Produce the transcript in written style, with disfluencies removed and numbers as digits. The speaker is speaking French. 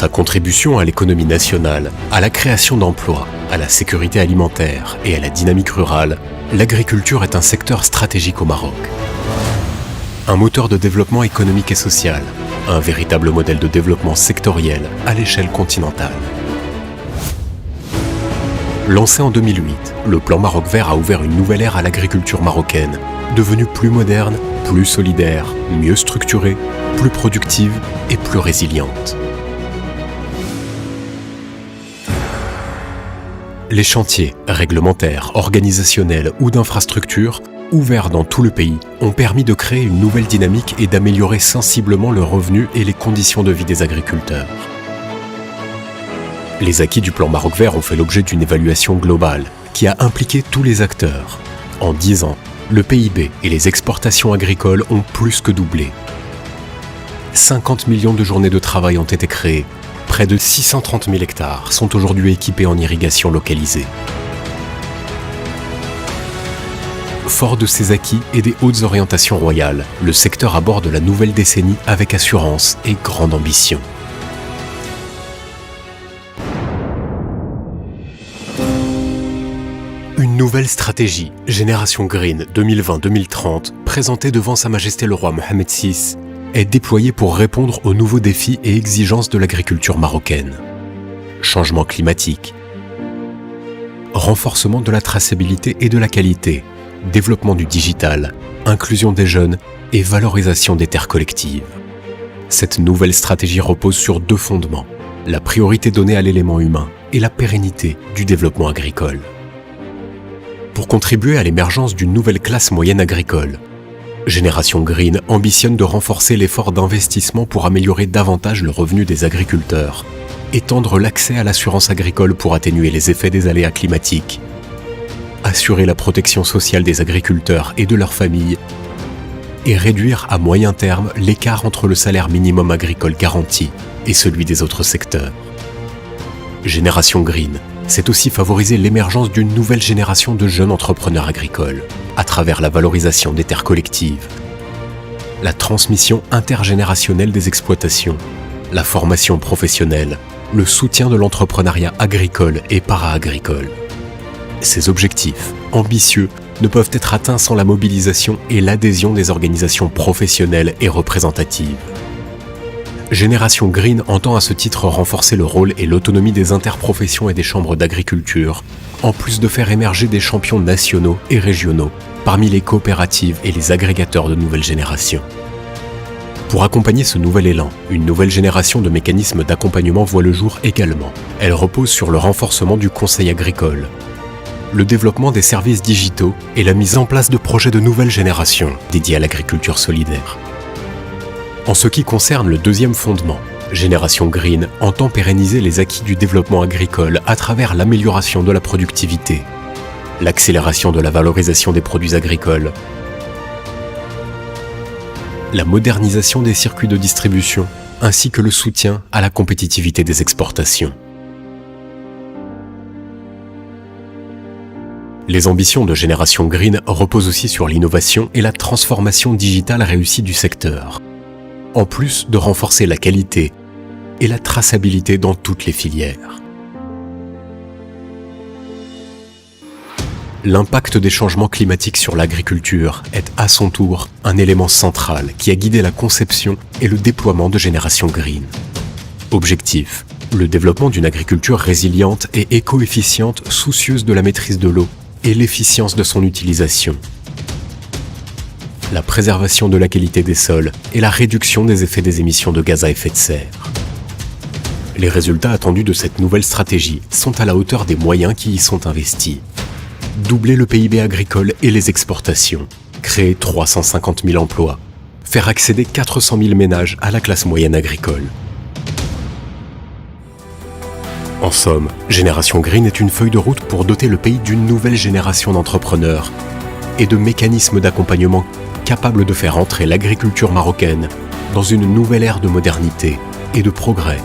Sa contribution à l'économie nationale, à la création d'emplois, à la sécurité alimentaire et à la dynamique rurale, l'agriculture est un secteur stratégique au Maroc. Un moteur de développement économique et social, un véritable modèle de développement sectoriel à l'échelle continentale. Lancé en 2008, le plan Maroc Vert a ouvert une nouvelle ère à l'agriculture marocaine, devenue plus moderne, plus solidaire, mieux structurée, plus productive et plus résiliente. Les chantiers réglementaires, organisationnels ou d'infrastructures ouverts dans tout le pays ont permis de créer une nouvelle dynamique et d'améliorer sensiblement le revenu et les conditions de vie des agriculteurs. Les acquis du plan Maroc Vert ont fait l'objet d'une évaluation globale qui a impliqué tous les acteurs. En 10 ans, le PIB et les exportations agricoles ont plus que doublé. 50 millions de journées de travail ont été créées. Près de 630 000 hectares sont aujourd'hui équipés en irrigation localisée. Fort de ces acquis et des hautes orientations royales, le secteur aborde la nouvelle décennie avec assurance et grande ambition. Une nouvelle stratégie, Génération Green 2020-2030, présentée devant Sa Majesté le Roi Mohammed VI, est déployée pour répondre aux nouveaux défis et exigences de l'agriculture marocaine. Changement climatique, renforcement de la traçabilité et de la qualité, développement du digital, inclusion des jeunes et valorisation des terres collectives. Cette nouvelle stratégie repose sur 2 fondements, la priorité donnée à l'élément humain et la pérennité du développement agricole. Pour contribuer à l'émergence d'une nouvelle classe moyenne agricole, Génération Green ambitionne de renforcer l'effort d'investissement pour améliorer davantage le revenu des agriculteurs, étendre l'accès à l'assurance agricole pour atténuer les effets des aléas climatiques, assurer la protection sociale des agriculteurs et de leurs familles, et réduire à moyen terme l'écart entre le salaire minimum agricole garanti et celui des autres secteurs. Génération Green, c'est aussi favoriser l'émergence d'une nouvelle génération de jeunes entrepreneurs agricoles, à travers la valorisation des terres collectives, la transmission intergénérationnelle des exploitations, la formation professionnelle, le soutien de l'entrepreneuriat agricole et para-agricole. Ces objectifs, ambitieux, ne peuvent être atteints sans la mobilisation et l'adhésion des organisations professionnelles et représentatives. Génération Green entend à ce titre renforcer le rôle et l'autonomie des interprofessions et des chambres d'agriculture, en plus de faire émerger des champions nationaux et régionaux parmi les coopératives et les agrégateurs de nouvelles générations. Pour accompagner ce nouvel élan, une nouvelle génération de mécanismes d'accompagnement voit le jour également. Elle repose sur le renforcement du conseil agricole, le développement des services digitaux et la mise en place de projets de nouvelle génération dédiés à l'agriculture solidaire. En ce qui concerne le 2e fondement, Génération Green entend pérenniser les acquis du développement agricole à travers l'amélioration de la productivité, l'accélération de la valorisation des produits agricoles, la modernisation des circuits de distribution, ainsi que le soutien à la compétitivité des exportations. Les ambitions de Génération Green reposent aussi sur l'innovation et la transformation digitale réussie du secteur, en plus de renforcer la qualité et la traçabilité dans toutes les filières. L'impact des changements climatiques sur l'agriculture est à son tour un élément central qui a guidé la conception et le déploiement de Génération Green. Objectif, le développement d'une agriculture résiliente et éco-efficiente soucieuse de la maîtrise de l'eau et l'efficience de son utilisation. La préservation de la qualité des sols et la réduction des effets des émissions de gaz à effet de serre. Les résultats attendus de cette nouvelle stratégie sont à la hauteur des moyens qui y sont investis. Doubler le PIB agricole et les exportations, créer 350 000 emplois, faire accéder 400 000 ménages à la classe moyenne agricole. En somme, Génération Green est une feuille de route pour doter le pays d'une nouvelle génération d'entrepreneurs et de mécanismes d'accompagnement capables de faire entrer l'agriculture marocaine dans une nouvelle ère de modernité et de progrès